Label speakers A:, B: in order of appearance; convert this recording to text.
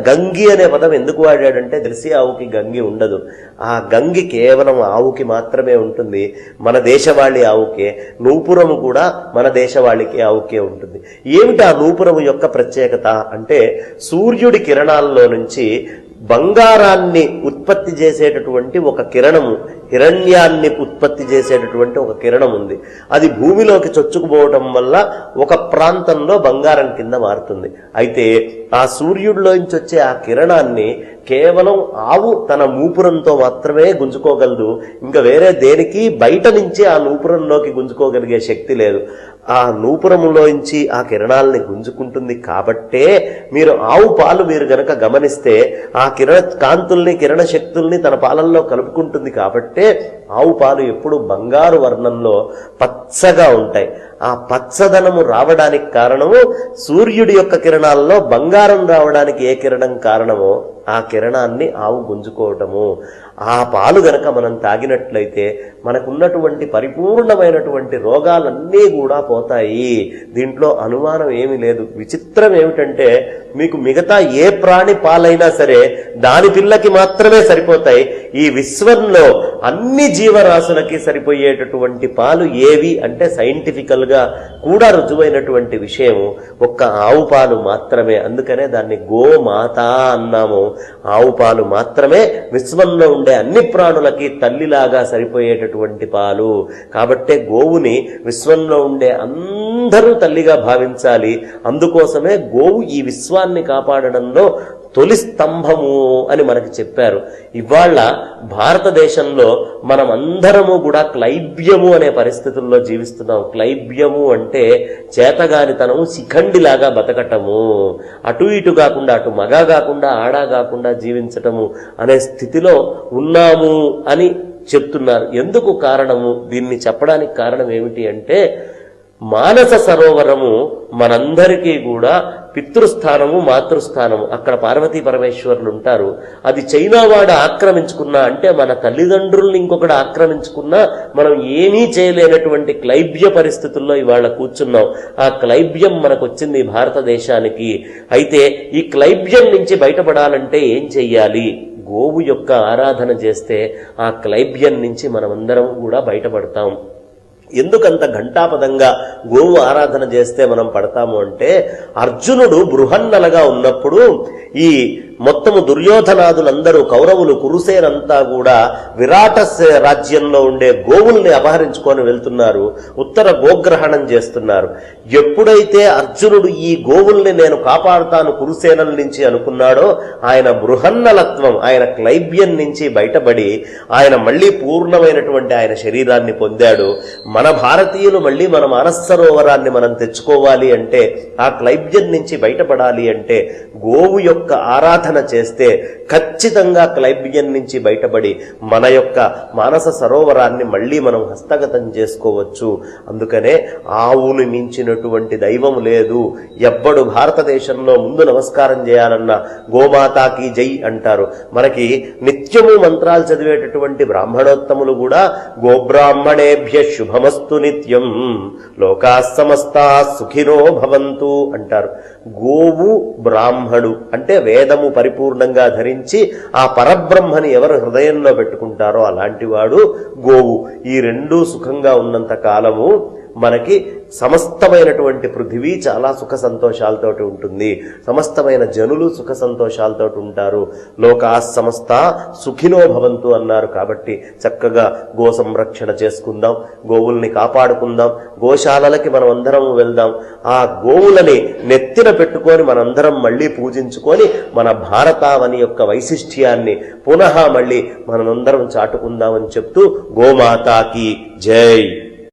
A: గంగి అనే పదం ఎందుకు వాడాడంటే తెలిసి ఆవుకి గంగి ఉండదు. ఆ గంగి కేవలం ఆవుకి మాత్రమే ఉంటుంది. మన దేశవాళి ఆవుకే. నూపురము కూడా మన దేశవాళికి ఆవుకే ఉంటుంది. ఏమిటి ఆ నూపురము యొక్క ప్రత్యేకత అంటే సూర్యుడి కిరణాల్లో నుంచి బంగారాన్ని ఉత్పత్తి చేసేటటువంటి ఒక కిరణము, హిరణ్యాన్ని ఉత్పత్తి చేసేటటువంటి ఒక కిరణం ఉంది. అది భూమిలోకి చొచ్చుకుపోవటం వల్ల ఒక ప్రాంతంలో బంగారం కింద మారుతుంది. అయితే ఆ సూర్యుడిలోంచి వచ్చే ఆ కిరణాన్ని కేవలం ఆవు తన నూపురంతో మాత్రమే గుంజుకోగలదు. ఇంకా వేరే దేనికి బయట నుంచి ఆ నూపురంలోకి గుంజుకోగలిగే శక్తి లేదు. ఆ నూపురంలోంచి ఆ కిరణాలని గుంజుకుంటుంది కాబట్టే మీరు ఆవు పాలు మీరు గనక గమనిస్తే ఆ కిరణ కాంతుల్ని, కిరణ శక్తుల్ని తన పాలల్లో కలుపుకుంటుంది కాబట్టే ఆవు పాలు ఎప్పుడు బంగారు వర్ణంలో పచ్చగా ఉంటాయి. ఆ పచ్చదనము రావడానికి కారణము సూర్యుడి యొక్క కిరణాల్లో బంగారం రావడానికి ఏ కిరణం కారణమో ఆ కిరణాన్ని ఆవు గుంజుకోవటము. ఆ పాలు గనక మనం తాగినట్లయితే మనకున్నటువంటి పరిపూర్ణమైనటువంటి రోగాలన్నీ కూడా పోతాయి. దీంట్లో అనుమానం ఏమీ లేదు. విచిత్రం ఏమిటంటే మీకు మిగతా ఏ ప్రాణి పాలైనా సరే దాని పిల్లకి మాత్రమే సరిపోతాయి. ఈ విశ్వంలో అన్ని జీవరాశులకి సరిపోయేటటువంటి పాలు ఏవి అంటే సైంటిఫికల్ గా కూడా రుజువైనటువంటి విషయము ఒక్క ఆవు పాలు మాత్రమే. అందుకనే దాన్ని గోమాత అన్నాము. ఆవు పాలు మాత్రమే విశ్వంలో ఉండే అన్ని ప్రాణులకి తల్లిలాగా సరిపోయేటటువంటి పాలు. కాబట్టే గోవుని విశ్వంలో ఉండే అందరూ తల్లిగా భావించాలి. అందుకోసమే గోవు ఈ విశ్వాన్ని కాపాడడంలో తొలి స్తంభము అని మనకి చెప్పారు. ఇవాళ భారతదేశంలో మనం అందరము కూడా క్లైబ్యము అనే పరిస్థితుల్లో జీవిస్తున్నాం. క్లైబ్యము అంటే చేతగానితనము, శిఖండిలాగా బతకటము, అటు ఇటు కాకుండా, అటు మగా కాకుండా ఆడా కాకుండా జీవించటము అనే స్థితిలో ఉన్నాము అని చెప్తున్నారు. ఎందుకు కారణము? దీన్ని చెప్పడానికి కారణం ఏమిటి అంటే మానస సరోవరము మనందరికీ కూడా పితృస్థానము, మాతృస్థానము. అక్కడ పార్వతీ పరమేశ్వరులు ఉంటారు. అది చైనా వాడు ఆక్రమించుకున్నా అంటే మన తల్లిదండ్రుల్ని ఇంకొకటి ఆక్రమించుకున్నా మనం ఏమీ చేయలేనటువంటి క్లైబ్య పరిస్థితుల్లో ఇవాళ కూర్చున్నాం. ఆ క్లైబ్యం మనకు వచ్చింది భారతదేశానికి. అయితే ఈ క్లైబ్యం నుంచి బయటపడాలంటే ఏం చెయ్యాలి? గోవు యొక్క ఆరాధన చేస్తే ఆ క్లైబ్యం నుంచి మనమందరం కూడా బయటపడతాం. ఎందుకంత ఘంటాపదంగా గోవు ఆరాధన చేస్తే మనం పడతాము అంటే అర్జునుడు బృహన్నలగా ఉన్నప్పుడు ఈ మొత్తము దుర్యోధనాదులందరూ కౌరవులు, కురుసేనంతా కూడా విరాట రాజ్యంలో ఉండే గోవుల్ని అపహరించుకొని వెళ్తున్నారు. ఉత్తర గోగ్రహణం చేస్తున్నారు. ఎప్పుడైతే అర్జునుడు ఈ గోవుల్ని నేను కాపాడుతాను కురుసేనల నుంచి అనుకున్నాడో ఆయన బృహన్నలత్వం, ఆయన క్లైబ్యం నుంచి బయటపడి ఆయన మళ్లీ పూర్ణమైనటువంటి ఆయన శరీరాన్ని పొందాడు. మన భారతీయులు మళ్లీ మన మానస సరోవరాన్ని మనం తెచ్చుకోవాలి అంటే, ఆ క్లైబ్యం నుంచి బయటపడాలి అంటే గోవు యొక్క ఆరాధన చేస్తే ఖచ్చితంగా క్లైబ్యం నుంచి బయటపడి మన యొక్క మానస సరోవరాన్ని మళ్లీ మనం హస్తగతం చేసుకోవచ్చు. అందుకనే ఆవుని మించినటువంటి దైవం లేదు. ఎవ్వడు భారతదేశంలో ముందు నమస్కారం చేయాలన్నా గోమాతాకి జై అంటారు. మనకి నిత్యము మంత్రాలు చదివేటటువంటి బ్రాహ్మణోత్తములు కూడా గోబ్రాహ్మణేభ్య శుభమస్తు నిత్యం లోకా సమస్తా సుఖినో భవంతు అంటారు. గోవు బ్రాహ్మడు అంటే వేదము పరిపూర్ణంగా ధరించి ఆ పరబ్రహ్మని ఎవరు హృదయంలో పెట్టుకుంటారో అలాంటి వాడు గోవు. ఈ రెండూ సుఖంగా ఉన్నంత కాలము మనకి సమస్తమైనటువంటి పృథివీ చాలా సుఖ సంతోషాలతోటి ఉంటుంది. సమస్తమైన జనులు సుఖ సంతోషాలతోటి ఉంటారు. లోకా సమస్త సుఖినో భవంతు అన్నారు. కాబట్టి చక్కగా గో సంరక్షణ చేసుకుందాం, గోవుల్ని కాపాడుకుందాం, గోశాలలకి మనం అందరం వెళ్దాం. ఆ గోవులని నెత్తిన పెట్టుకొని మనందరం మళ్లీ పూజించుకొని మన భారతావని యొక్క వైశిష్ట్యాన్ని పునః మళ్లీ మనందరం చాటుకుందామని చెప్తూ గోమాతాకి జై.